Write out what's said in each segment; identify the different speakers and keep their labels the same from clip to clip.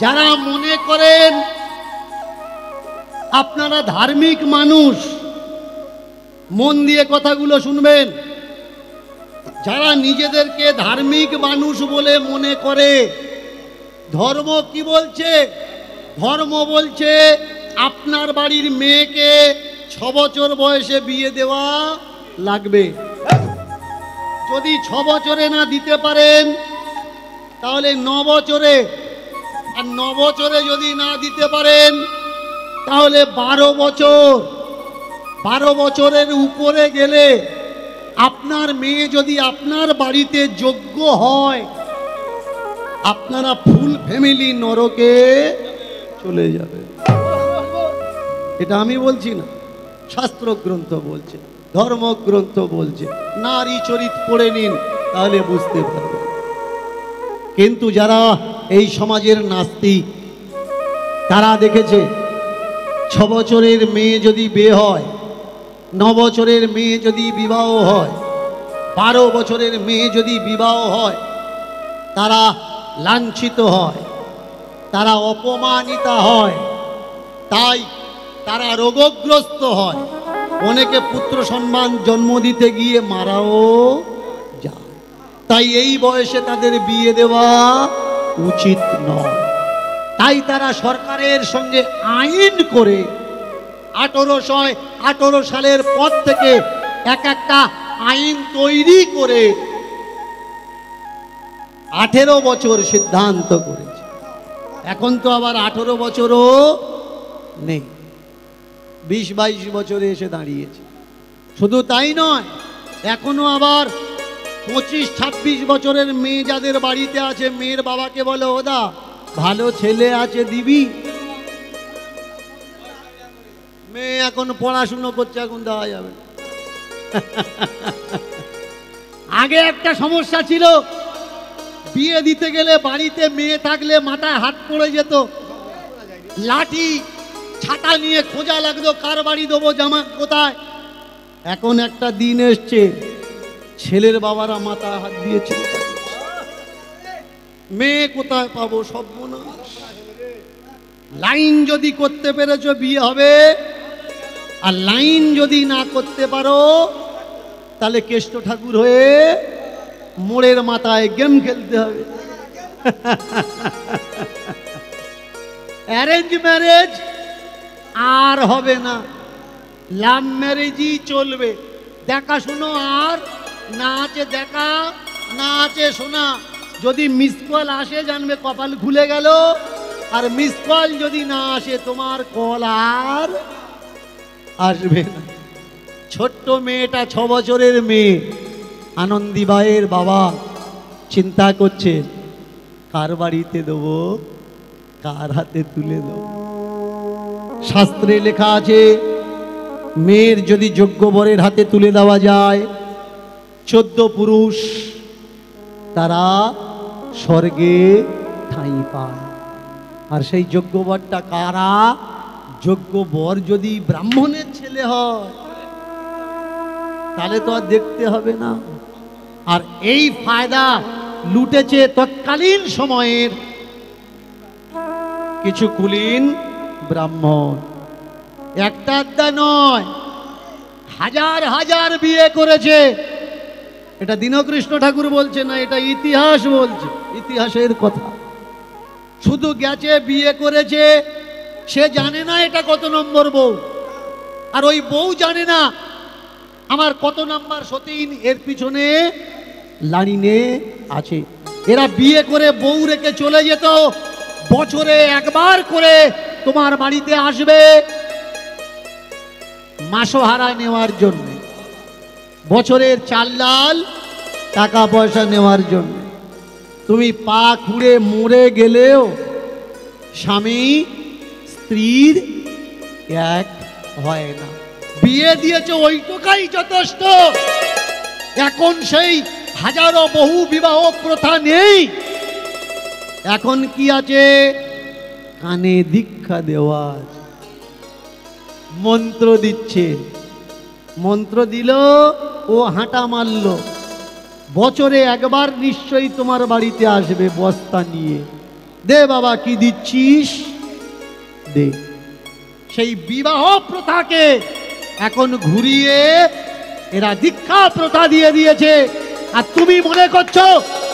Speaker 1: যারা মনে করেন আপনারা ধার্মিক মানুষ, মন দিয়ে কথাগুলো শুনবেন, যারা নিজেদেরকে ধার্মিক মানুষ বলে মনে করে, ধর্ম কি বলছে? ধর্ম বলছে আপনার বাড়ির মেয়েকে 6 বছর বয়সে বিয়ে দেওয়া লাগবে। যদি 6 বছরে না দিতে পারেন তাহলে 9 বছরে, আর 9 বছরে যদি না দিতে পারেন তাহলে 12 বছর। 12 বছরের উপরে গেলে আপনার মেয়ে যদি আপনার বাড়িতে যোগ্য হয়, আপনারা ফুল ফ্যামিলি নরকে চলে যাবে। এটা আমি বলছি না, শাস্ত্র গ্রন্থ বলছে, ধর্মগ্রন্থ বলছে। নারী চরিত পড়ে নিন, তাহলে বুঝতে পারবেন। কিন্তু যারা এই সমাজের নাস্তিক, তারা দেখেছে 6 বছরের মেয়ে যদি বিয়ে হয়, 9 বছরের মেয়ে যদি বিবাহ হয়, 12 বছরের মেয়ে যদি বিবাহ হয়, তারা লাঞ্ছিত হয়, তারা অপমানিতা হয়, তাই তারা রোগগ্রস্ত হয়। অনেকে পুত্র সন্তান জন্ম দিতে গিয়ে মারাও যায়। তাই এই বয়সে তাদের বিয়ে দেওয়া উচিত নয়। তাই তারা সরকারের সঙ্গে আইন করে 1818 সালের পর থেকে একটা আইন তৈরি করে 18 বছর সিদ্ধান্ত করেছে। এখন তো আবার 18 বছরও নেই, 20-22 বছরে এসে দাঁড়িয়েছে। শুধু তাই নয়, এখনো আবার 25-26 বছরের মেয়ে যাদের বাড়িতে আছে, মেয়ের বাবাকে বলে, ওদা ভালো ছেলে আছে দিবি। মেয়ে এখন পড়াশুনো করছে, এখন দেওয়া যাবে। আগে একটা সমস্যা ছিল, বিয়ে দিতে গেলে বাড়িতে মেয়ে থাকলে মাথায় হাত পড়ে যেত, লাঠি ছাতা নিয়ে খোঁজা লাগতো, কার বাড়ি দেবো, জামা কোথায়। এখন একটা দিন এসছে, ছেলের বাবারা মাথায় হাত দিয়েছে, মেয়ে কোথায় পাবো, সর্বনাশ। লাইন যদি করতে পেরেছো বিয়ে হবে, আর লাইন যদি না করতে পারো তাহলে কেষ্ট ঠাকুর হয়ে মোড়ের মাথায় গেম খেলতে হবে। অ্যারেঞ্জ ম্যারেজ আর হবে না, লাভ ম্যারেজই চলবে। দেখাশুনো আর না আছে দেখা, না আছে শোনা। যদি মিস কল আসে জানবে কপাল খুলে গেল, আর মিস কল যদি না আসে তোমার কল আর আসবে না। ছোট্ট মেয়েটা 6 বছরের মেয়ে, আনন্দীবাইয়ের বাবা চিন্তা করছে কার বাড়িতে দেবো, কার হাতে তুলে দেবো। শাস্ত্রে লেখা আছে, মেয়ের যদি যোগ্য বরের হাতে তুলে দেওয়া যায়, 14 পুরুষ তারা স্বর্গে ঠাঁই পায়। আর সেই যোগ্য বরটা কারা? যোগ্য বর যদি ব্রাহ্মণের ছেলে হয় তাহলে তো আর দেখতে হবে না। আর এই ফায়দা লুটেছে তৎকালীন সময়ের কিছু কুলীন ব্রাহ্মণ। একটা আড্ডা নয়, হাজার হাজার বিয়ে করেছে। এটা দীনকৃষ্ণ ঠাকুর বলছে না, এটা ইতিহাস বলছে, ইতিহাসের কথা। শুধু গেছে বিয়ে করেছে, সে জানে না এটা কত নম্বর বউ, আর ওই বউ জানে না আমার কত নাম্বার সতীন এর পিছনে লাইনে আছে। এরা বিয়ে করে বউ রেখে চলে যেত, বছরে একবার করে তোমার বাড়িতে আসবে মাসোহারা নেওয়ার জন্য, বছরের চাল ডাল টাকা পয়সা নেওয়ার জন্য। তুমি পা খুঁড়ে মরে গেলেও স্বামী স্ত্রীর এক হয় না। বিয়ে দিয়েছে ওইটুকাই যথেষ্ট। এখন সেই হাজারো বহু বিবাহ প্রথা নেই। এখন কি আছে? কানে দীক্ষা দেওয়া, মন্ত্র দিচ্ছে। মন্ত্র দিল, ও হাঁটা মারল, বছরে একবার নিশ্চয়ই তোমার বাড়িতে আসবে বস্তা নিয়ে। দে বাবা কি দিচ্ছিস দে। সেই বিবাহ প্রথাকে এখন ঘুরিয়ে এরা দীক্ষা প্রথা দিয়ে দিয়েছে। আর তুমি মনে করছো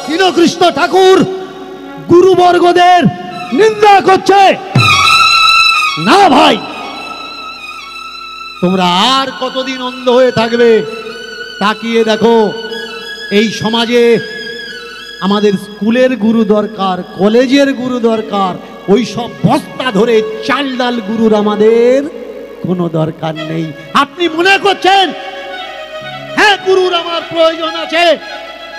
Speaker 1: দীনকৃষ্ণ ঠাকুর গুরুবর্গদের নিন্দা করছে? না ভাই, তোমরা আর কতদিন অন্ধ হয়ে থাকবে? তাকিয়ে দেখো, এই সমাজে আমাদের স্কুলের গুরু দরকার, কলেজের গুরু দরকার, ওই সব বস্তা ধরে চাল ডাল গুরুর আমাদের কোনো দরকার নেই। আপনি মনে করছেন হ্যাঁ গুরুর আমার প্রয়োজন আছে,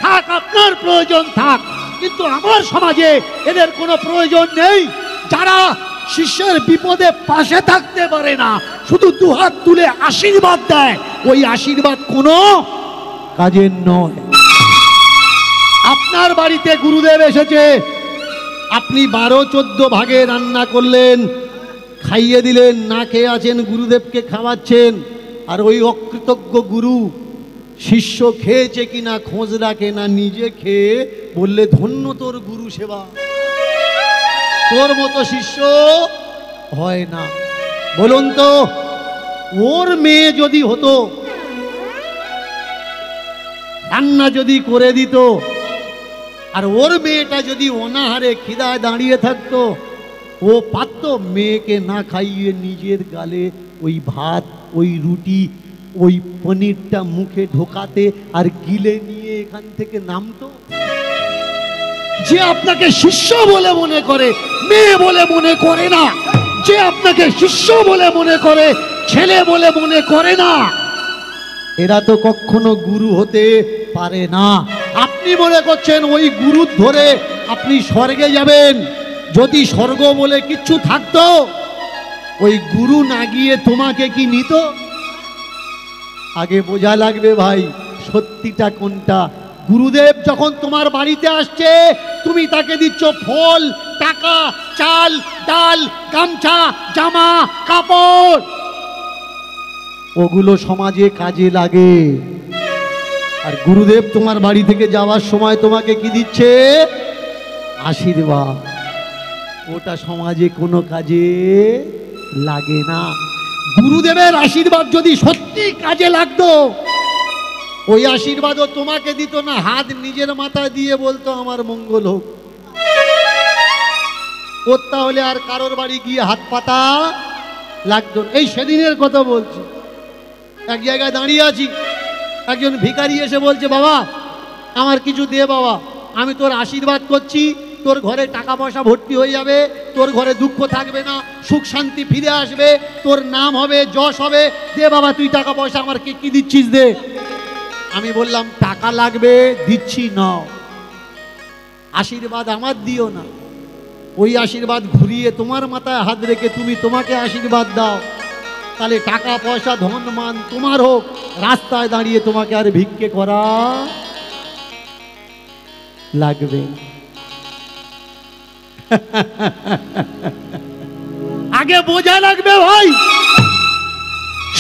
Speaker 1: থাক, আপনার প্রয়োজন থাক, কিন্তু আমার সমাজে এদের কোনো প্রয়োজন নেই। যারা শিষ্যের বিপদে পাশে থাকতে পারে না, শুধু দুহাত তুলে আশীর্বাদ দেয়, ওই আশীর্বাদ কোনো কাজের নয়। আপনার বাড়িতে গুরুদেব এসেছে, আপনি 12-14 ভাগে রান্না করলেন, খাইয়ে দিলেন, না খেয়ে আছেন, গুরুদেবকে খাওয়াচ্ছেন, আর ওই অকৃতজ্ঞ গুরু শিষ্য খেয়েছে কিনা খোঁজ রাখে না, নিজে খেয়ে বললে ধন্য তোর গুরু সেবা, তোর মতো শিষ্য হয় না। বলুন তো, ওর মেয়ে যদি হতো, রান্না যদি করে দিত, আর ওর মেয়েটা যদি অনাহারে খিদায় দাঁড়িয়ে থাকতো, ও পারতো মেয়েকে না খাইয়ে নিজের গালে ওই ভাত, ওই রুটি, ওই পনিরটা মুখে ঢোকাতে আর গিলে নিয়ে এখান থেকে নামতো? যে আপনাকে শিষ্য বলে মনে করে, মেয়ে বলে মনে করে না, যে আপনাকে শিষ্য বলে মনে করে, ছেলে বলে মনে করে না, এরা তো কখনো গুরু হতে পারে না। আপনি মনে করছেন ওই গুরু ধরে আপনি স্বর্গে যাবেন? যদি স্বর্গ বলে কিচ্ছু থাকতো, ওই গুরু না গিয়ে তোমাকে কি নিত? আগে বোঝা লাগবে ভাই সত্যিটা কোনটা। গুরুদেব যখন তোমার বাড়িতে আসছে, তুমি তাকে দিচ্ছ ফল, টাকা, চাল, ডাল, গামছা, জামা, কাপড়, ওগুলো সমাজে কাজে লাগে। আর গুরুদেব তোমার বাড়ি থেকে যাওয়ার সময় তোমাকে কি দিচ্ছে? আশীর্বাদ। ওটা সমাজে কোনো কাজে লাগে না। গুরুদেবের আশীর্বাদ যদি সত্যি কাজে লাগতো, ওই আশীর্বাদও তোমাকে দিত না, হাত নিজের মাথায় দিয়ে বলতো আমার মঙ্গল হোক। ওর তাহলে আর কারোর বাড়ি গিয়ে হাত পাতা লাগতো। এই সেদিনের কথা বলছি, এক জায়গায় দাঁড়িয়ে আছি, একজন ভিখারি এসে বলছে, বাবা আমার কিছু দে বাবা, আমি তোর আশীর্বাদ করছি, তোর ঘরে টাকা পয়সা ভর্তি হয়ে যাবে, তোর ঘরে দুঃখ থাকবে না, সুখ শান্তি ফিরে আসবে, তোর নাম হবে, যশ হবে, দে বাবা তুই টাকা পয়সা আমার কি দিচ্ছিস দে। আমি বললাম টাকা লাগবে, দিচ্ছি নাও, আশীর্বাদ আমার দিও না। ওই আশীর্বাদ ঘুরিয়ে তোমার মাথায় হাত রেখে তুমি তোমাকে আশীর্বাদ দাও, তাহলে টাকা পয়সা ধন মান তোমার হোক, রাস্তায় দাঁড়িয়ে তোমাকে আর ভিক্ষে করা লাগবে। আগে বোঝা লাগবে ভাই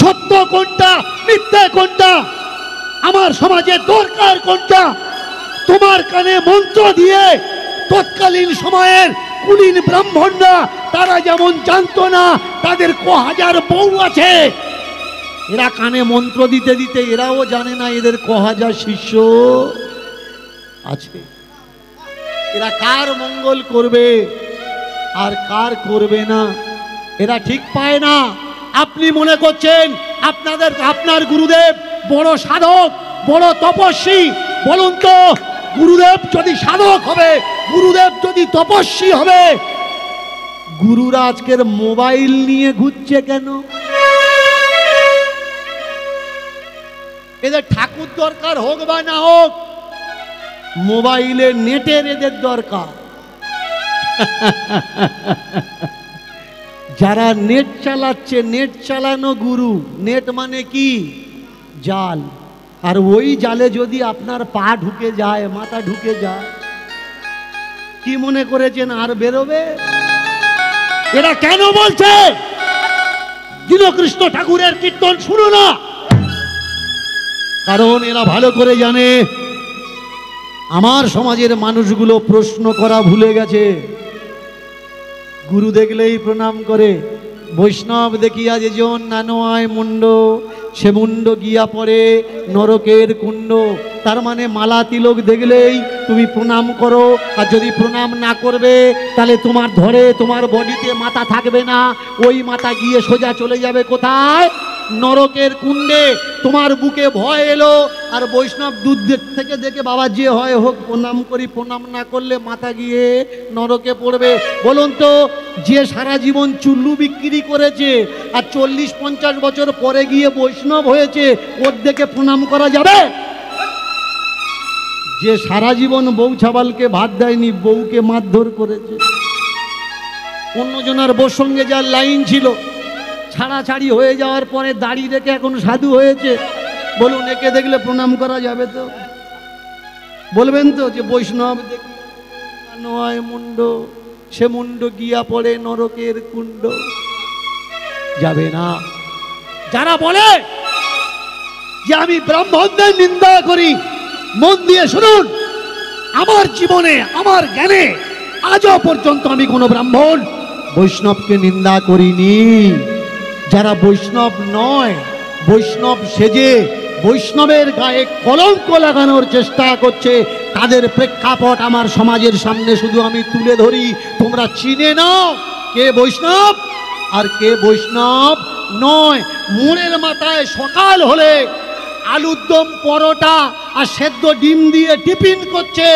Speaker 1: সত্য কোনটা, মিথ্যা কোনটা, আমার সমাজে দরকার কোনটা। তোমার কানে মন্ত্র দিয়ে তৎকালীন সময়ের কুলীন ব্রাহ্মণরা তারা যেমন জানতো না তাদের ক হাজার বউ আছে, এরা কানে মন্ত্র দিতে দিতে এরাও জানে না এদের ক হাজার শিষ্য আছে। এরা কার মঙ্গল করবে আর কার করবে না এরা ঠিক পায় না। আপনি মনে করছেন আপনার গুরুদেব বড় সাধক, বড় তপস্বী। বলুন তো, গুরুদেব যদি সাধক হবে, গুরুদেব যদি তপস্বী হবে, গুরুরা আজকের মোবাইল নিয়ে ঘুরছে কেন? এদের ঠাকুর দরকার হোক বা না হোক, মোবাইলে নেটের এদের দরকার। যারা নেট চালাচ্ছে, নেট চালানো গুরু। নেট মানে কি? জাল। আর ওই জালে যদি আপনার পা ঢুকে যায়, মাথা ঢুকে যায়, কি মনে করেছেন আর বেরোবে? এরা কেন বলছে দীনকৃষ্ণ ঠাকুরের কীর্তন শুনো না? কারণ এরা ভালো করে জানে আমার সমাজের মানুষগুলো প্রশ্ন করা ভুলে গেছে। গুরু দেখলেই প্রণাম করে। বৈষ্ণব দেখিয়া যেজন নানোয়ায় মুন্ড, সে মুন্ড গিয়া পড়ে নরকের কুণ্ড। তার মানে মালা তিলক দেখলেই তুমি প্রণাম করো, আর যদি প্রণাম না করবে তাহলে তোমার ধরে তোমার বডিতে মাথা থাকবে না, ওই মাথা গিয়ে সোজা চলে যাবে কোথায়? নরকের কুণ্ডে। তোমার বুকে ভয় এলো, আর বৈষ্ণব দুধ থেকে দেখে বাবা যে হয় হোক প্রণাম করি, প্রণাম না করলে মাথা গিয়ে নরকে পড়বে। বলুন তো, যে সারা জীবন চুল্লু বিক্রি করেছে আর 40-50 বছর পরে গিয়ে বৈষ্ণব হয়েছে, ওর দেখে প্রণাম করা যাবে? যে সারা জীবন বউ ছাবালকে ভাত দেয়নি, বউকে মারধর করেছে, অন্যজনের বউর সঙ্গে যার লাইন ছিল, ছাড়াছাড়ি হয়ে যাওয়ার পরে দাড়ি রেখে এখন সাধু হয়েছে, বলুন একে দেখলে প্রণাম করা যাবে তো? বলবেন তো যে বৈষ্ণব নয় মুন্ড, সে মুন্ড গিয়া পড়ে নরকের কুণ্ড? যাবে না। যারা বলে যে আমি ব্রাহ্মণদের নিন্দা করি, মন দিয়ে শুনুন, আমার জীবনে আমার জ্ঞানে আজও পর্যন্ত আমি কোনো ব্রাহ্মণ বৈষ্ণবকে নিন্দা করিনি। যারা বৈষ্ণব নয়, বৈষ্ণব সেজে বৈষ্ণবের গায়ে কলঙ্ক লাগানোর চেষ্টা করছে, তাদের প্রেক্ষাপট আমার সমাজের সামনে শুধু আমি তুলে ধরি। তোমরা চিনে নাও কে বৈষ্ণব আর কে বৈষ্ণব নয়। মোড়ের মাথায় সকাল হলে আলুর দম, পরোটা আর সেদ্ধ ডিম দিয়ে টিফিন করছে,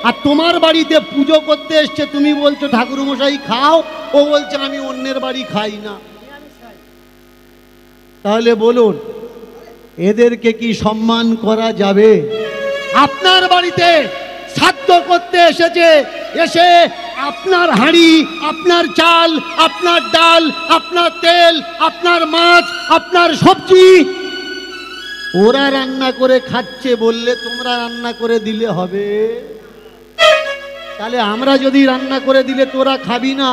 Speaker 1: আর তোমার বাড়িতে পুজো করতে এসছে, তুমি বলছো ঠাকুরমশাই খাও, ও বলছে আমি অন্যের বাড়ি খাই না। তাহলে বলুন এদেরকে কি সম্মান করা যাবে? আপনার বাড়িতে শ্রাদ্ধ করতে এসেছে, এসে আপনার হাঁড়ি, আপনার চাল, আপনার ডাল, আপনার তেল, আপনার মাছ, আপনার সবজি ওরা রান্না করে খাচ্ছে বললে তোমরা রান্না করে দিলে হবে? তাহলে আমরা যদি রান্না করে দিলে তোরা খাবি না,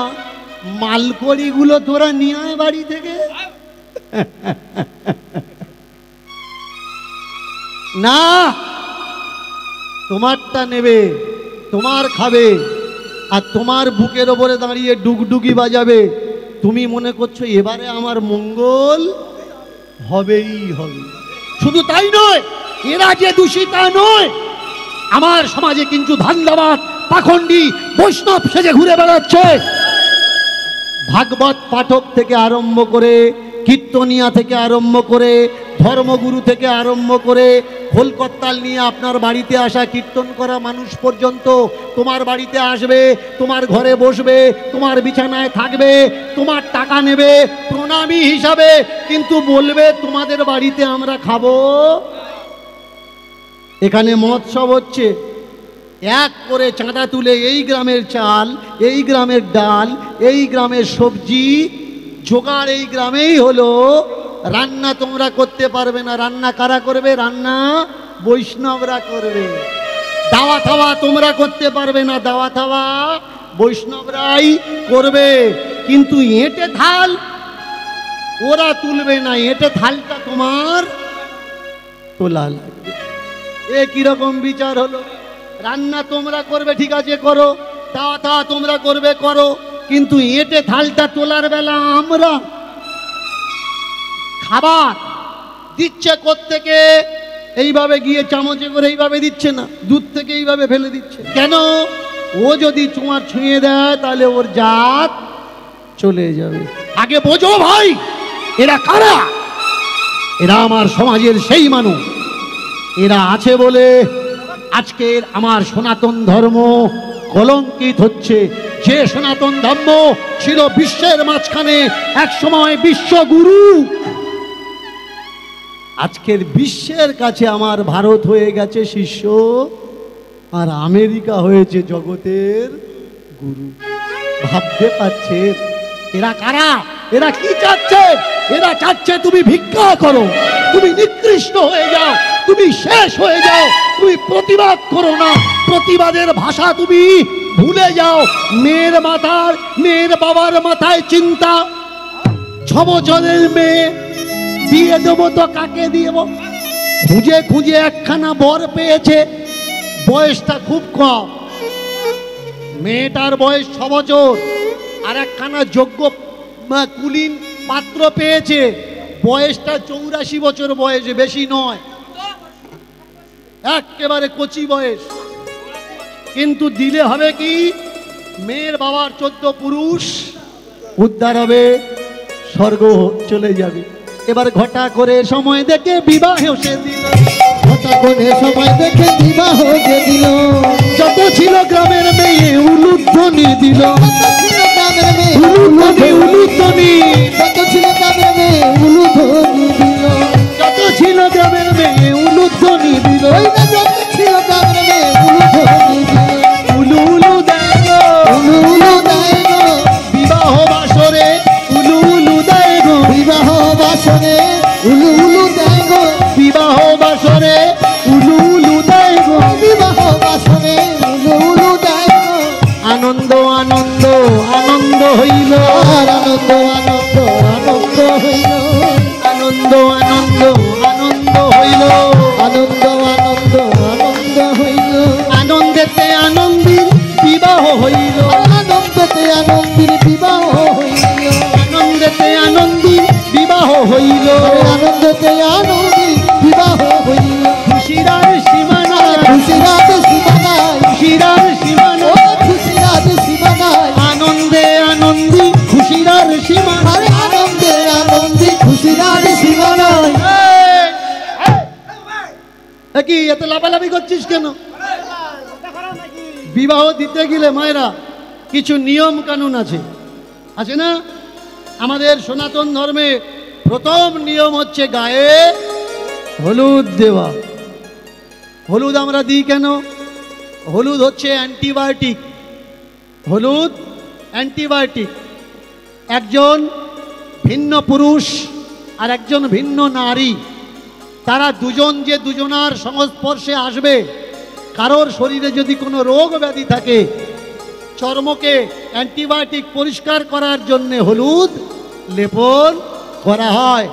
Speaker 1: মালকড়িগুলো তোরা নিয়ে আয় বাড়ি থেকে। না, তোমারটা নেবে, তোমার খাবে, আর তোমার বুকের ওপরে দাঁড়িয়ে ডুগডুগি বাজাবে। তুমি মনে করছো এবারে আমার মঙ্গল হবেই হবে। শুধু তাই নয়, এরা যে দোষী তা নয়, আমার সমাজে কিন্তু ধান্দাবাদ, পাখণ্ডী বৈষ্ণব সেজে ঘুরে বেড়াচ্ছে। ভাগবত পাঠক থেকে আরম্ভ করে, কীর্তনিয়া থেকে আরম্ভ করে, ধর্মগুরু থেকে আরম্ভ করে, খোলকত্তাল নিয়ে আপনার বাড়িতে আসা কীর্তন করা মানুষ পর্যন্ত তোমার বাড়িতে আসবে, তোমার ঘরে বসবে, তোমার বিছানায় থাকবে, তোমার টাকা নেবে প্রণামী হিসাবে, কিন্তু বলবে তোমাদের বাড়িতে আমরা খাবো। এখানে মহোৎসব হচ্ছে, এক করে চাঁদা তুলে এই গ্রামের চাল, এই গ্রামের ডাল, এই গ্রামের সবজি জোগাড় এই গ্রামেই হলো। রান্না তোমরা করতে পারবে না, রান্না কারা করবে? রান্না বৈষ্ণবরা করবে। দাওয়া থাওয়া তোমরা করতে পারবে না, দাওয়া থাওয়া বৈষ্ণবরাই করবে। কিন্তু এঁটে থাল ওরা তুলবে না, এঁটে থালটা তোমার তোলা লাগবে। এ কিরকম বিচার হলো? রান্না তোমরা করবে, ঠিক আছে করো, দাওয়া থাওয়া তোমরা করবে করো, কিন্তু এঁটে থালটা তোলার বেলা আমরা। খাবার দিচ্ছে কোত্থেকে? এইভাবে গিয়ে চামচে করে এইভাবে দিচ্ছে না, দুধ থেকে এইভাবে ফেলে দিচ্ছে। কেন? ও যদি তোমার ছুঁয়ে দেয় তাহলে ওর জাত চলে যাবে। আগে বোঝো ভাই, এরা কারা? এরা আমার সমাজের সেই মানুষ। এরা আছে বলে আজকের আমার সনাতন ধর্ম কলঙ্কিত হচ্ছে। যে সনাতন ধর্ম ছিল বিশ্বের মাঝখানে, এক সময় বিশ্বগুরু, আজকের বিশ্বের কাছে আমার ভারত হয়ে গেছে শিষ্য, আর আমেরিকা হয়েছে জগতের গুরু। ভাবতে পারছে এরা কারা? এরা কি চাচ্ছে? এরা চাচ্ছে তুমি ভিক্ষা করো, তুমি নিকৃষ্ট হয়ে যাও, তুমি শেষ হয়ে যাও, তুমি প্রতিবাদ করো না, প্রতিবাদের ভাষা তুমি ভুলে যাও। মেয়ের মাথার, মেয়ের বাবার মাথায় চিন্তা, 6 বছরের মেয়ে বিয়ে দেবো তো কাকে দেব? খুঁজে খুঁজে একখানা বর পেয়েছে, বয়সটা খুব কম, মেয়েটার বয়স 6 বছর, আর একখানা যোগ্য কুলীন পাত্র পেয়েছে, বয়সটা 84 বছর বয়সে, বেশি নয়, একেবারে কচি বয়স। কিন্তু দিলে হবে কি, মেয়ের বাবার 14 পুরুষ উদ্ধার হবে, স্বর্গ চলে যাবে। এবার ঘটা করে সময় দেখে বিবাহ সে দিল,
Speaker 2: ঘটা করে সময় দেখে বিবাহ যে দিল।
Speaker 1: যত ছিল গ্রামের মেয়ে উলুধ্বনি দিল, উলুধ্বনি,
Speaker 2: যত ছিল গ্রামের মেয়ে উলুধ্বনি দিল,
Speaker 1: যত ছিল গ্রামের মেয়ে উলুধ্বনি দিল,
Speaker 2: যত ছিল গ্রামের মেয়ে উলুধ্বনি দিল।
Speaker 1: উলু উলু দেয় গো,
Speaker 2: উলু উলু দেয় গো,
Speaker 1: বিবাহ বাসরে উলু উলু দেয় গো,
Speaker 2: বিবাহ বাসরে উলু উলু দেয় গো,
Speaker 1: বিবাহ বাসরে উলু উলু দেয় গো,
Speaker 2: বিবাহ বাসরে উলু উলু দেয় গো।
Speaker 1: আনন্দ আনন্দ আনন্দ হইল,
Speaker 2: আর আনন্দ আনন্দ আনন্দ হইল,
Speaker 1: আনন্দ আনন্দ আনন্দ হইল,
Speaker 2: আনন্দ আনন্দ আনন্দ হইল,
Speaker 1: আনন্দেতে আনন্দির বিবাহ হইল,
Speaker 2: আনন্দেতে আনন্দির বিবাহ হইল,
Speaker 1: আনন্দেতে আনন্দির বিবাহ হইল,
Speaker 2: আনন্দেতে আনন্দির বিবাহ হইল।
Speaker 1: খুশিরার সীমানায়,
Speaker 2: খুশিরাত সীমানায়,
Speaker 1: খুশিরার
Speaker 2: ও
Speaker 1: সীমানায়,
Speaker 2: খুশিরাত সীমানায়,
Speaker 1: আনন্দে আনন্দি খুশিরার সীমানায়।
Speaker 2: আরে আনন্দে আনন্দি খুশিরাত সীমানায়।
Speaker 1: কি এত লাফালাফি করছিস কেন? বিবাহ দিতে গেলে মায়েরা কিছু নিয়ম কানুন আছে, আছে না? আমাদের সনাতন ধর্মে প্রথম নিয়ম হচ্ছে গায়ে হলুদ দেওয়া। হলুদ আমরা দিই কেন? হলুদ হচ্ছে অ্যান্টিবায়োটিক, হলুদ অ্যান্টিবায়োটিক। একজন ভিন্ন পুরুষ আর একজন ভিন্ন নারী, তারা দুজন যে দুজনার সংস্পর্শে আসবে, কারোর শরীরে যদি কোনো রোগ ব্যাধি থাকে, চর্মকে অ্যান্টিবায়োটিক পরিষ্কার করার জন্য হলুদ লেপন করা হয়।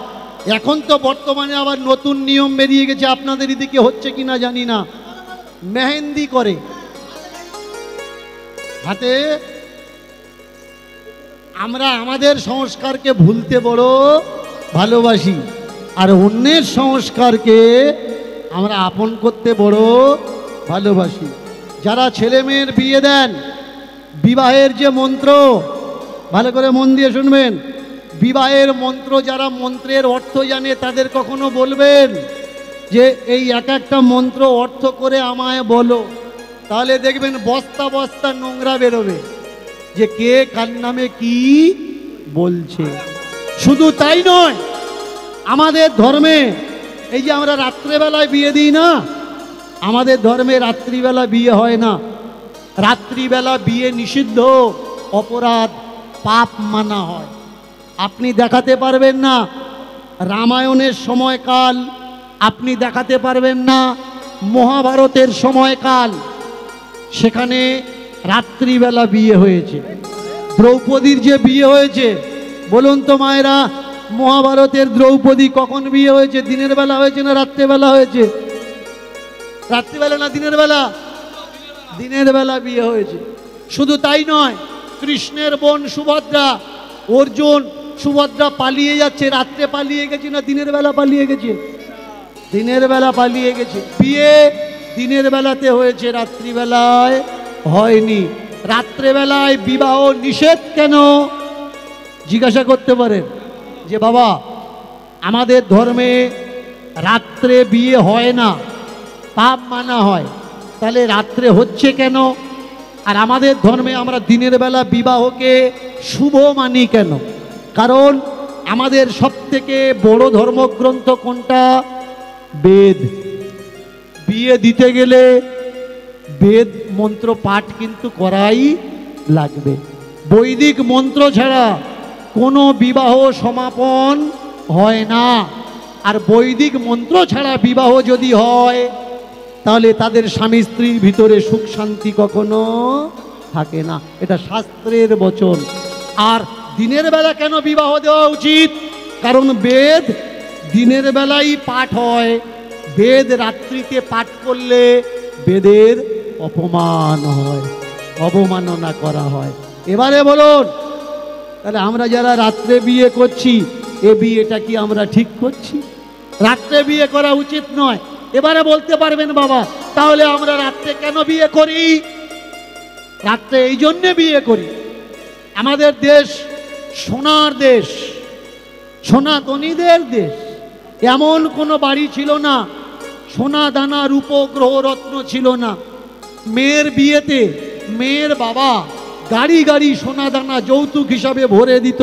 Speaker 1: এখন তো বর্তমানে আবার নতুন নিয়ম বেরিয়ে গেছে, আপনাদের এদিকে হচ্ছে কিনা জানি না, মেহেন্দি করে হাতে। আমরা আমাদের সংস্কারকে ভুলতে বড় ভালোবাসি, আর অন্যের সংস্কারকে আমরা আপন করতে বড় ভালোবাসি। যারা ছেলে মেয়ের বিয়ে দেন, বিবাহের যে মন্ত্র, ভালো করে মন দিয়ে শুনবেন, বিবাহের মন্ত্র, যারা মন্ত্রের অর্থ জানে তাদের কখনো বলবেন যে এই এক একটা মন্ত্র অর্থ করে আমায় বলো, তাহলে দেখবেন বস্তা বস্তা নোংরা বেরোবে যে কে কার নামে কি বলছে। শুধু তাই নয়, আমাদের ধর্মে এই যে আমরা রাত্রেবেলায় বিয়ে দিই না, আমাদের ধর্মে রাত্রিবেলা বিয়ে হয় না। রাত্রিবেলা বিয়ে নিষিদ্ধ, অপরাধ, পাপ মানা হয়। আপনি দেখাতে পারবেন না রামায়ণের সময়কাল, আপনি দেখাতে পারবেন না মহাভারতের সময়কাল, সেখানে রাত্রিবেলা বিয়ে হয়েছে। দ্রৌপদীর যে বিয়ে হয়েছে, বলুন তো মায়েরা, মহাভারতের দ্রৌপদী কখন বিয়ে হয়েছে? দিনের বেলা হয়েছে না রাত্রেবেলা হয়েছে? রাত্রিবেলা না দিনের বেলা? দিনের বেলা বিয়ে হয়েছে। শুধু তাই নয়, কৃষ্ণের বোন সুভদ্রা, অর্জুন সুভদ্রা পালিয়ে যাচ্ছে, রাত্রে পালিয়ে গেছে না দিনের বেলা পালিয়ে গেছে? দিনের বেলা পালিয়ে গেছে। বিয়ে দিনের বেলাতে হয়েছে, রাত্রিবেলায় হয়নি। রাত্রেবেলায় বিবাহ নিষেধ কেন জিজ্ঞাসা করতে পারেন যে বাবা আমাদের ধর্মে রাত্রে বিয়ে হয় না, পাপ মানা হয়, তাহলে রাত্রে হচ্ছে কেন? আর আমাদের ধর্মে আমরা দিনের বেলা বিবাহকে শুভ মানি কেন? কারণ আমাদের সবথেকে বড় ধর্মগ্রন্থ কোনটা? বেদ। বিয়ে দিতে গেলে বেদ মন্ত্র পাঠ কিন্তু করাই লাগবে। বৈদিক মন্ত্র ছাড়া কোনো বিবাহ সমাপন হয় না। আর বৈদিক মন্ত্র ছাড়া বিবাহ যদি হয়, তাহলে তাদের স্বামী স্ত্রীর ভিতরে সুখ শান্তি কখনো থাকে না। এটা শাস্ত্রের বচন। আর দিনের বেলা কেন বিবাহ দেওয়া উচিত? কারণ বেদ দিনের বেলাই পাঠ হয়, বেদ রাত্রিতে পাঠ করলে বেদের অপমান হয়, অবমাননা করা হয়। এবারে বলুন, তাহলে আমরা যারা রাত্রে বিয়ে করছি, এ বিয়েটা কি আমরা ঠিক করছি? রাত্রে বিয়ে করা উচিত নয়। এবারে বলতে পারবেন বাবা, তাহলে আমরা রাত্রে কেন বিয়ে করি? রাত্রে এই জন্যে বিয়ে করি, আমাদের দেশ সোনার দেশ, সনাতনীদের দেশ। এমন কোনো বাড়ি ছিল না সোনা দানা রূপ গ্রহ রত্ন ছিল না। মেয়ের বিয়েতে মেয়ের বাবা গাড়ি গাড়ি সোনা দানা যৌতুক হিসাবে ভরে দিত,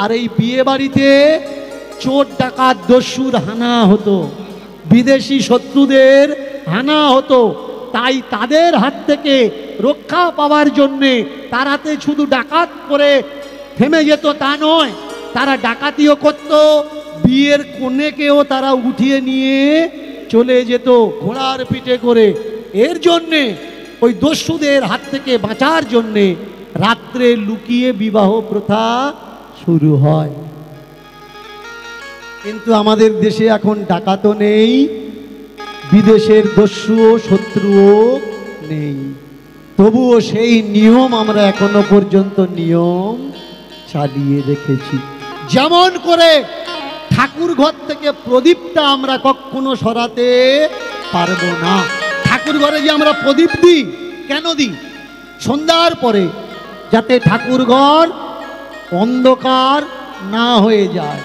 Speaker 1: আর এই বিয়ে বাড়িতে চোর ডাকাত দস্যুর হানা হতো, বিদেশি শত্রুদের হানা হতো। তাই তাদের হাত থেকে রক্ষা পাওয়ার জন্যে তারাতে শুধু ডাকাত করে থেমে যেত তা নয়, তারা ডাকাতিও করত, বিয়ের কনেকেও তারা উঠিয়ে নিয়ে চলে যেত ঘোড়ার পিঠে করে। এর জন্যে ওই দস্যুদের হাত থেকে বাঁচার জন্যে রাত্রে লুকিয়ে বিবাহ প্রথা শুরু হয়। কিন্তু আমাদের দেশে এখন ডাকাতও নেই, বিদেশের দস্যুও শত্রুও নেই, তবুও সেই নিয়ম আমরা এখনো পর্যন্ত নিয়ম চালিয়ে রেখেছি। যেমন করে ঠাকুর ঘর থেকে প্রদীপটা আমরা কখনো সরাতে পারবো না। ঠাকুর ঘরে যে আমরা প্রদীপ দিই, কেন দিই? সন্ধ্যার পরে যাতে ঠাকুর ঘর অন্ধকার না হয়ে যায়,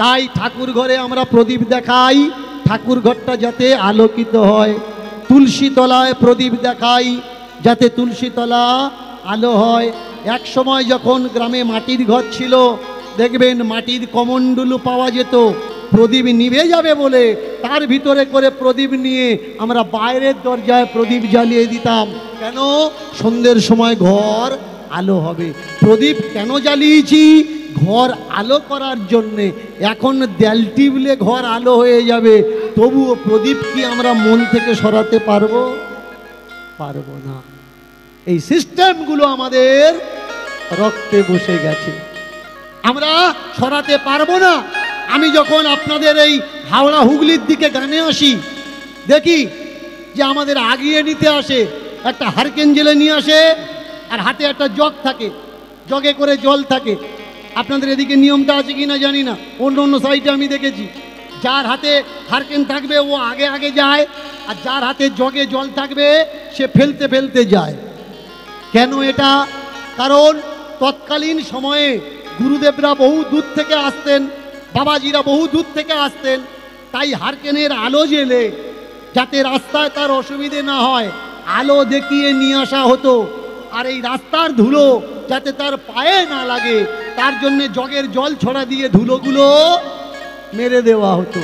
Speaker 1: তাই ঠাকুর ঘরে আমরা প্রদীপ দেখাই, ঠাকুর ঘরটা যাতে আলোকিত হয়। তুলসী তলায় প্রদীপ দেখাই, যাতে তুলসী তলা আলো হয়। এক সময় যখন গ্রামে মাটির ঘর ছিল, দেখবেন মাটির কমণ্ডলু পাওয়া যেত, প্রদীপ নিভে যাবে বলে তার ভিতরে করে প্রদীপ নিয়ে আমরা বাইরের দরজায় প্রদীপ জ্বালিয়ে দিতাম। কেন? সন্ধ্যের সময় ঘর আলো হবে। প্রদীপ কেন জ্বালিয়েছি? ঘর আলো করার জন্যে। এখন দেয়াল টিপলে ঘর আলো হয়ে যাবে, তবুও প্রদীপ কি আমরা মন থেকে সরাতে পারবো? পারবো না। এই সিস্টেমগুলো আমাদের রক্তে বসে গেছে, আমরা সরাতে পারবো না। আমি যখন আপনাদের এই হাওড়া হুগলির দিকে গানে আসি, দেখি যে আমাদের আগিয়ে নিতে আসে, একটা হারকেন জেলে নিয়ে আসে, আর হাতে একটা জগ থাকে, জগে করে জল থাকে। আপনাদের এদিকে নিয়মটা আছে কি না জানি না, অন্য অন্য সাইডে আমি দেখেছি যার হাতে হারকেন থাকবে ও আগে আগে যায়, আর যার হাতে জগে জল থাকবে সে ফেলতে ফেলতে যায়। কেন এটা? কারণ তৎকালীন সময়ে গুরুদেবরা বহু দূর থেকে আসতেন, বাবাজিরা বহু দূর থেকে আসতেন, তাই হারকেনের আলো জেলে যাতে রাস্তায় তার অসুবিধে না হয় আলো দেখিয়ে নিয়ে আসা হতো। আর এই রাস্তার ধুলো যাতে তার পায়ে না লাগে তার জন্যে জগের জল ছড়া দিয়ে ধুলোগুলো মেরে দেওয়া হতো।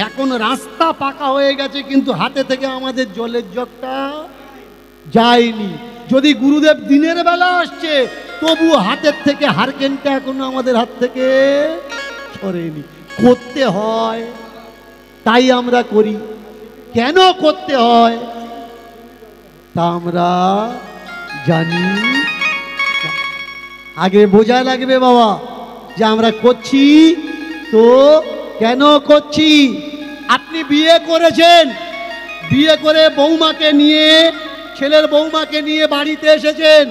Speaker 1: এখন রাস্তা পাকা হয়ে গেছে, কিন্তু হাতে থেকে আমাদের জলের জগটা যায়নি। যদি গুরুদেব দিনের বেলা আসছে, তবু হাতের থেকে হারকেনটা এখনো আমাদের হাত থেকে সরেনি। করতে হয়, তাই আমরা করি। কেন করতে হয় তা আমরা জানি। আগে বোঝা লাগবে বাবা যে আমরা করছি তো কেন করছি। আপনি বিয়ে করেছেন, বিয়ে করে বৌমাকে নিয়ে, ছেলের বৌমাকে নিয়ে বাড়িতে এসেছেন,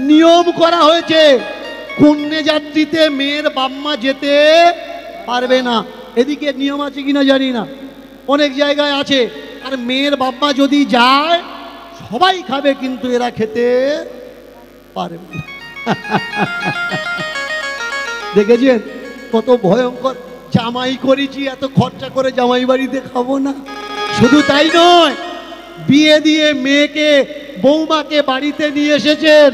Speaker 1: নিয়ম করা হয়েছে কন্যা যাত্রীতে মেয়ের বাম্মা যেতে পারবে না। এদিকে নিয়ম আছে কিনা জানি না, অনেক জায়গায় আছে। আর মেয়ের বাম্মা যদি যায় সবাই খাবে, কিন্তু এরা খেতে পারবে না। দেখেছেন কত ভয়ঙ্কর। জামাই করেছি, এত খরচা করে জামাই বাড়িতে খাবো না। শুধু তাই নয়, বিয়ে দিয়ে মেয়েকে বৌমাকে বাড়িতে নিয়ে এসেছেন,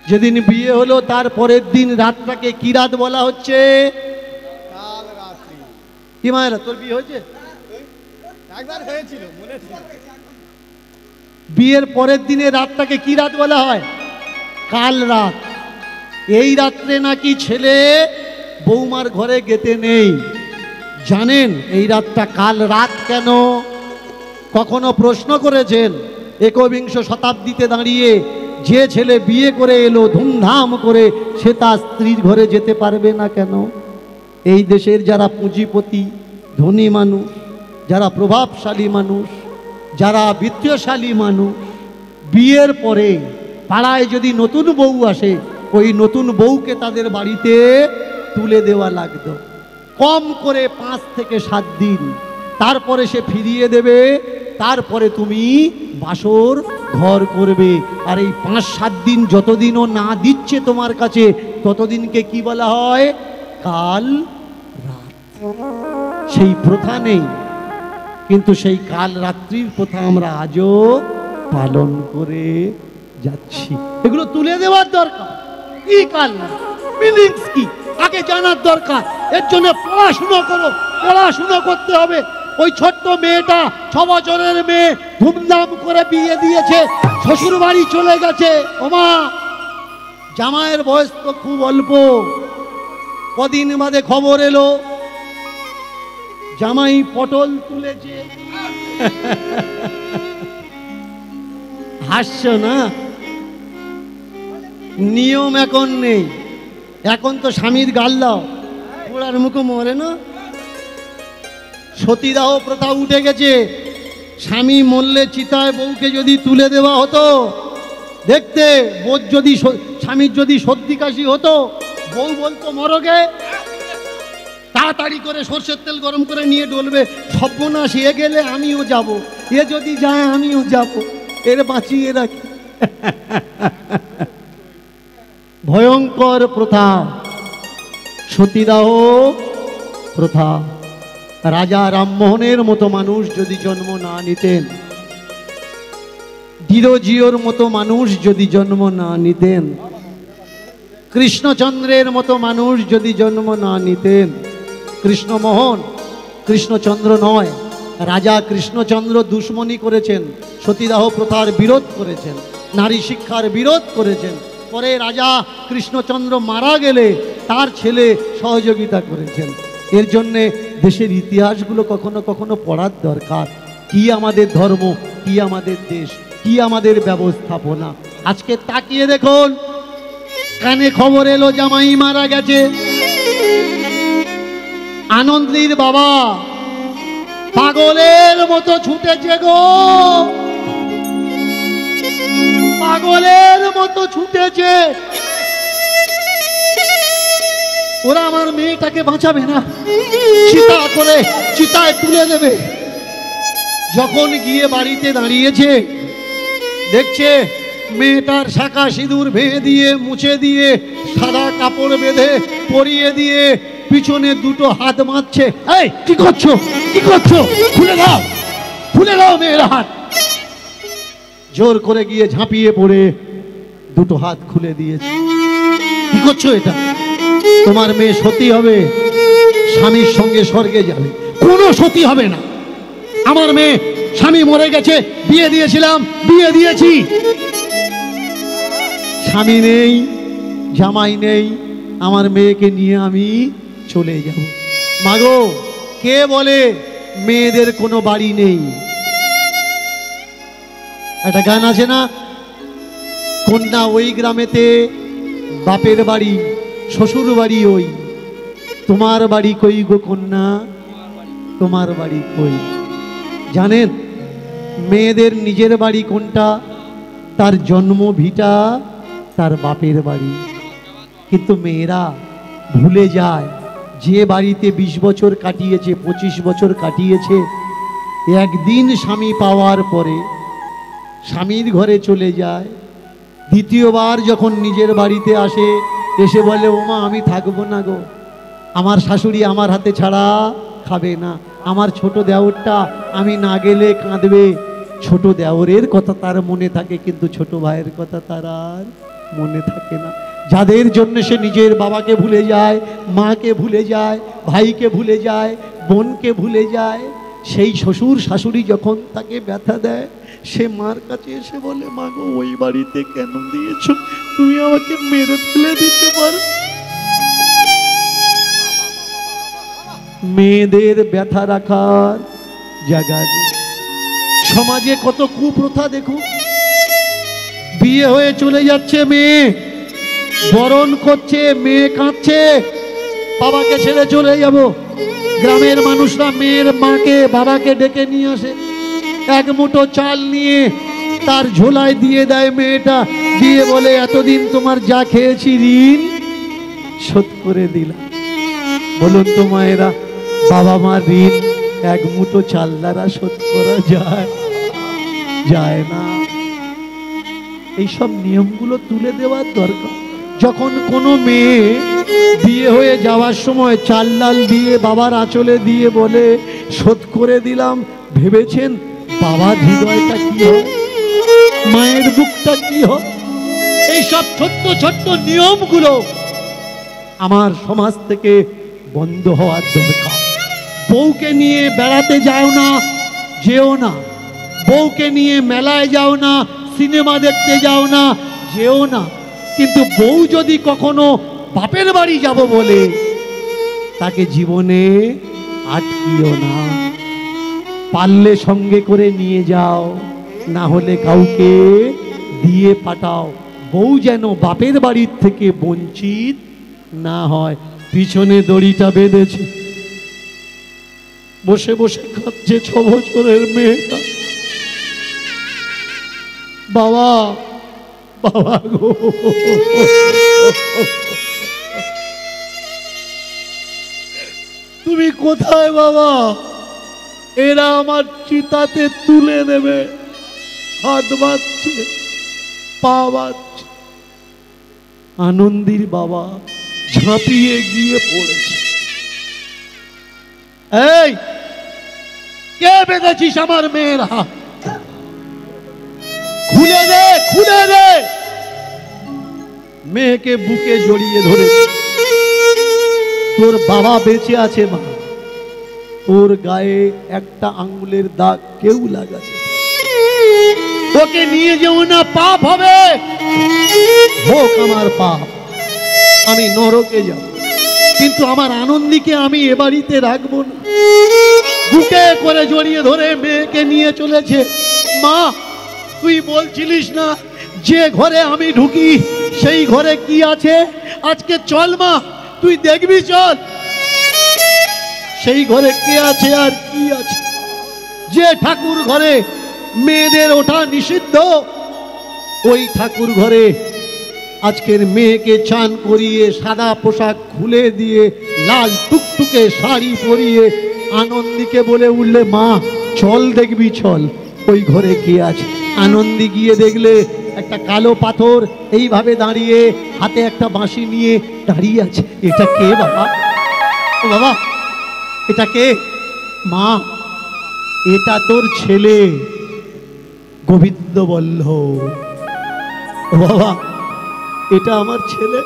Speaker 1: যেদিন বিয়ে হলো তার পরের দিন রাতটাকে কি রাত বলা হচ্ছে?
Speaker 2: কাল রাত্রি।
Speaker 1: কি মায়েরা, তোর বিয়ে হয়েছে?
Speaker 2: একবার হয়েছিল, মনে ছিল।
Speaker 1: বিয়ের পরের দিনে রাতটাকে কি রাত বলা হয়? কাল রাত। এই রাত্রে নাকি ছেলে বৌমার ঘরে গেতে নেই। জানেন এই রাতটা কাল রাত কেন? কখনো প্রশ্ন করেছেন? একবিংশ শতাব্দীতে দাঁড়িয়ে যে ছেলে বিয়ে করে এলো ধুমধাম করে, সে তার স্ত্রীর ঘরে যেতে পারবে না কেন? এই দেশের যারা পুঁজিপতি ধনী মানুষ, যারা প্রভাবশালী মানুষ, যারা বিত্তশালী মানুষ, বিয়ের পরে পাড়ায় যদি নতুন বউ আসে, ওই নতুন বউকে তাদের বাড়িতে তুলে দেওয়া লাগতো, কম করে 5 থেকে 7 দিন। তারপরে সে ফিরিয়ে দেবে, তারপরে তুমি বাসর ঘর করবে। আর এই 5-7 দিন যতদিনও না দিচ্ছে তোমার কাছে, ততদিনকে কি বলা হয়? কাল রাত। সেই প্রথা নেই, কিন্তু সেই কাল রাত্রির প্রথা আমরা আজও পালন করে যাচ্ছি। এগুলো তুলে দেওয়ার দরকার। কি কাল মিনিংস কি আগে জানার দরকার। এর জন্য পড়াশুনো করো, পড়াশুনো করতে হবে। ওই ছোট্ট মেয়েটা 6 বছরের মেয়ে, ধুমধাম করে বিয়ে দিয়েছে, শ্বশুর বাড়ি চলে গেছে। ওমা, জামাইয়ের বয়স তো খুব অল্প। কদিন বাদে খবর এলো জামাই পটল তুলেছে। হাসছ না? নিয়ম এখন নেই, এখন তো স্বামীর গাল দাও, পোড়ার মুখে মরে না। সতীদাহ প্রথা উঠে গেছে। স্বামী মরলে চিতায় বউকে যদি তুলে দেওয়া হতো, দেখতে বোধ যদি স্বামীর যদি সর্দি কাশি হতো, বউ বলতো মরগে, তাড়াতাড়ি করে সর্ষের তেল গরম করে নিয়ে ডলবে, সর্বনাশ এ গেলে আমিও যাব, এ যদি যায় আমিও যাব, এর বাঁচিয়ে রাখি। ভয়ঙ্কর প্রথা সতীদাহ প্রথা। রাজা রামমোহনের মতো মানুষ যদি জন্ম না নিতেন, ডিরোজিওর মতো মানুষ যদি জন্ম না নিতেন, কৃষ্ণচন্দ্রের মতো মানুষ যদি জন্ম না নিতেন, কৃষ্ণমোহন, কৃষ্ণচন্দ্র নয়, রাজা কৃষ্ণচন্দ্র দুশ্মনী করেছেন, সতীদাহ প্রথার বিরোধ করেছেন, নারী শিক্ষার বিরোধ করেছেন। পরে রাজা কৃষ্ণচন্দ্র মারা গেলে তার ছেলে সহযোগিতা করেছেন। এর জন্যে দেশের ইতিহাসগুলো কখনো কখনো পড়ার দরকার। কি আমাদের ধর্ম, কি আমাদের দেশ, কি আমাদের ব্যবস্থাপনা। আজকে তাকিয়ে দেখুন, কানে খবর এলো জামাই মারা গেছে। আনন্দির বাবা পাগলের মতো ছুটেছে গো, পাগলের মতো ছুটেছে। ওরা আমার মেয়েটাকে বাঁচাবে না, চিতা করে চিতায় তুলে দেবে। যখন গিয়ে বাড়িতে দাঁড়িয়েছে, দেখছে মেয়েটার শাঁখা সিঁদুর ভেঙে দিয়ে, মুছে দিয়ে, সাদা কাপড় বেঁধে পরিয়ে দিয়ে, পিছনে 2 হাত মারছে। এই কি করছো, কি করছো? খুলে দাও, খুলে দাও মেয়ের হাত। জোর করে গিয়ে ঝাঁপিয়ে পড়ে 2 হাত খুলে দিয়েছে। কি করছো এটা? তোমার মেয়ে সতী হবে, স্বামীর সঙ্গে স্বর্গে যাবে। কোনো সতী হবে না। আমার মেয়ে, স্বামী মরে গেছে, বিয়ে দিয়েছিলাম, বিয়ে দিয়েছি, স্বামী নেই, জামাই নেই, আমার মেয়েকে নিয়ে আমি চলে যাব। মাগো, কে বলে মেয়েদের কোনো বাড়ি নেই? একটা গান আছে না, কন্যা ওই গ্রামেতে, বাপের বাড়ি শ্বশুর বাড়ি ওই, তোমার বাড়ি কই গো কন্যা, তোমার বাড়ি কই? জানেন মেয়েদের নিজের বাড়ি কোনটা? তার জন্ম ভিটা, তার বাপের বাড়ি। কিন্তু মেয়েরা ভুলে যায়, যে বাড়িতে 20 বছর কাটিয়েছে, 25 বছর কাটিয়েছে, একদিন স্বামী পাওয়ার পরে স্বামীর ঘরে চলে যায়। দ্বিতীয়বার যখন নিজের বাড়িতে আসে, এসে বলে, ওমা আমি থাকবো না গো, আমার শাশুড়ি আমার হাতে ছাড়া খাবে না, আমার ছোট দেওরটা আমি না গেলে কাঁদবে। ছোট দেওরের কথা তার মনে থাকে, কিন্তু ছোট ভাইয়ের কথা তার আর মনে থাকে না। যাদের জন্য সে নিজের বাবাকে ভুলে যায়, মাকে ভুলে যায়, ভাইকে ভুলে যায়, বোনকে ভুলে যায়, সেই শ্বশুর শাশুড়ি যখন তাকে ব্যথা দেয়, সে মার কাছে এসে বলে, মা গো ওই বাড়িতে কেন দিয়েছো? তুমি আমাকে মেরে ফেলে দিতে পারো। মেয়েদের ব্যথা রাখার জায়গা নেই। সমাজে কত কুপ্রথা দেখুন। বিয়ে হয়ে চলে যাচ্ছে মেয়ে, বরণ করছে, মেয়ে কাঁদছে, বাবাকে ছেড়ে চলে যাব। গ্রামের মানুষরা মেয়ের মাকে বাবাকে ডেকে নিয়ে আসে, 1 মুঠো চাল নিয়ে তার ঝোলায় দিয়ে দেয় মেয়েটা, দিয়ে বলে এতদিন তোমার যা খেয়েছি ঋণ শোধ করে দিলাম। বলুন তো মায়েরা, বাবা মার ঋণ এক মুঠো চাল দ্বারা শোধ করা যায়? যায় না। এইসব নিয়মগুলো তুলে দেওয়ার দরকার। যখন কোনো মেয়ে বিয়ে হয়ে যাওয়ার সময় চাল ডাল দিয়ে বাবার আঁচলে দিয়ে বলে শোধ করে দিলাম, ভেবেছেন বাবার হৃদয়টা কি হয়, মায়ের বুকটা কি হয়? এইসব ছোট্ট ছোট্ট নিয়মগুলো আমার সমাজ থেকে বন্ধ হওয়ার দরকার। বউকে নিয়ে বেড়াতে যাও না, যেও না। বউকে নিয়ে মেলায় যাও না, সিনেমা দেখতে যাও না, যেও না। কিন্তু বউ যদি কখনো বাপের বাড়ি যাব বলে, তাকে জীবনে আটকিও না। পারলে সঙ্গে করে নিয়ে যাও, না হলে কাউকে দিয়ে পাঠাও। বউ যেন বাপের বাড়ির থেকে বঞ্চিত না হয়। পিছনে দড়িটা বেঁধেছে, বসে বসে কাঁদছে 6 বছরের মেয়েটা। বাবা, বাবা গো, তুমি কোথায় বাবা? এরা আমার চিতাতে তুলে দেবে। হাত বাঁধছে, পা বাঁধছে। আনন্দীর বাবা ঝাঁপিয়ে গিয়ে পড়েছে। এই, কে বেঁধেছিস আমার মেয়ের হাত? খুলে দে, খুলে দে। মেয়েকে বুকে জড়িয়ে ধরেছে। তোর বাবা বেঁচে আছে মা, তোর গায়ে একটা আঙ্গুলের দাগ কেউ লাগাতে পারে। ওকে নিয়ে যেও না, পাপ হবে। হোক আমার পাপ, আমি নরকে যাব, কিন্তু আমার আনন্দীকে আমি এ বাড়িতে রাখবো না। বুকে করে জড়িয়ে ধরে মেয়েকে নিয়ে চলেছে। মা, তুই বলছিলিস না যে ঘরে আমি ঢুকি সেই ঘরে কি আছে? আজকে চল মা, তুই দেখবি, চল। সেই ঘরে কে আছে আর কি আছে? যে ঠাকুর ঘরে মেয়েদের ওঠা নিষিদ্ধ, ওই ঠাকুর ঘরে আজকের মেয়েকে চান করিয়ে সাদা পোশাক খুলে দিয়ে লাল টুকটুকে শাড়ি পরিয়ে আনন্দীকে বলে উঠলে, মা চল দেখবি, চল ওই ঘরে কে আছে। আনন্দী গিয়ে দেখলে একটা কালো পাথর এইভাবে দাঁড়িয়ে, হাতে একটা বাঁশি নিয়ে দাঁড়িয়ে আছে। এটা কে বাবা? ও বাবা, এটা কে? মা, এটা তোর ছেলে গোবিন্দ বল্লভ। ও বাবা, এটা আমার ছেলে,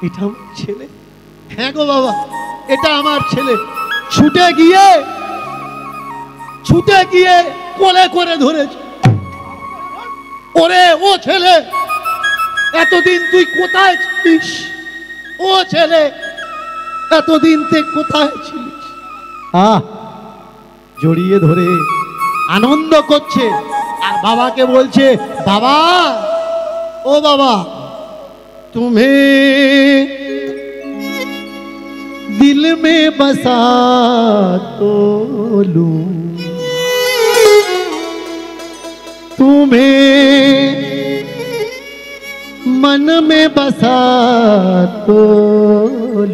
Speaker 1: এটা আমার ছেলে। হ্যাঁ গো বাবা, এটা আমার ছেলে। ছুটে গিয়ে কোলে করে ধরেছে। ওরে ও ছেলে, এতদিন তুই কোথায় ছিলিস? ও ছেলে, এতদিন তুই কোথায় ছিলিস? জড়িয়ে ধরে আনন্দ করছে আর বাবাকে বলছে, বাবা, ও বাবা, তুমি दिल में बसा तो लूं, तुम्हें मन में बसा तो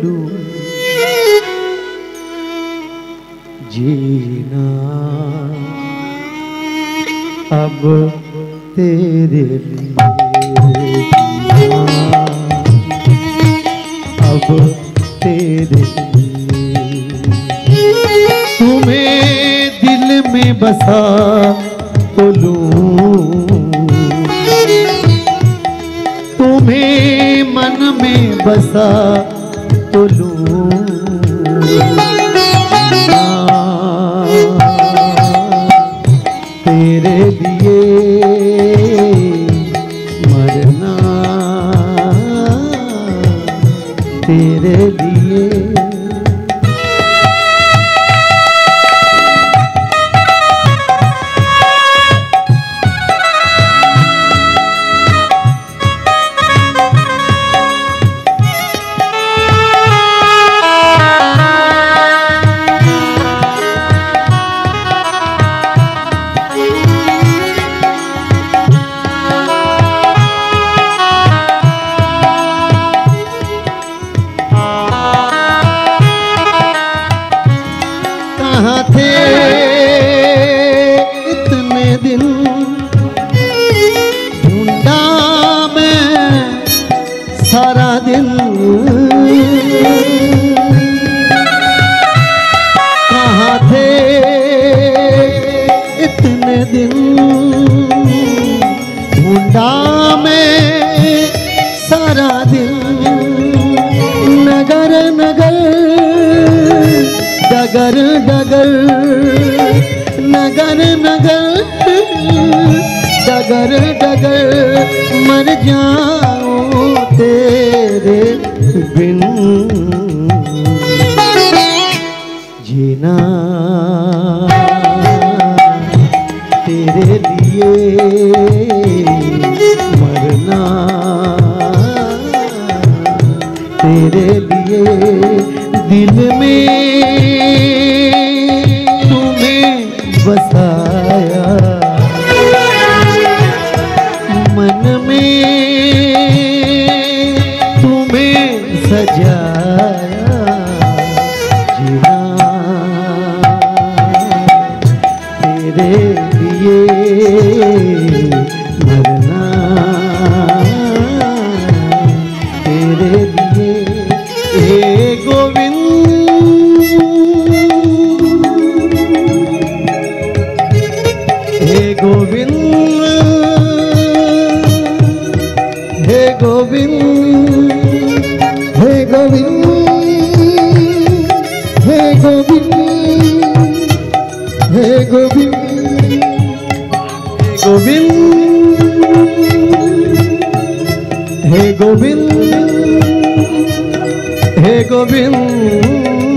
Speaker 1: लूं, जीना अब तेरे लिए, अब तेरे लिए, तुम्हें दिल में बसा तो लूं, तुम्हें मन में बसा तो लूं, तेरे लिए मरना, तेरे लिए।
Speaker 2: सारा दिन कहाँ थे इतने दिन ढूंढा मैं सारा दिन नगर नगर डगर डगर नगर नगर डगर डगर मर जाऊं तेरे बिन जीना तेरे लिए मरना तेरे लिए दिल में तुम्हें बसाया मन में तुम्हें सजाया जीना तेरे लिए मरना तेरे लिए हे गोविंद हे गोविंद हे गोविंद हे गोविंद हे गोविंद हे गोविंद हे गोविंद हे गोविंद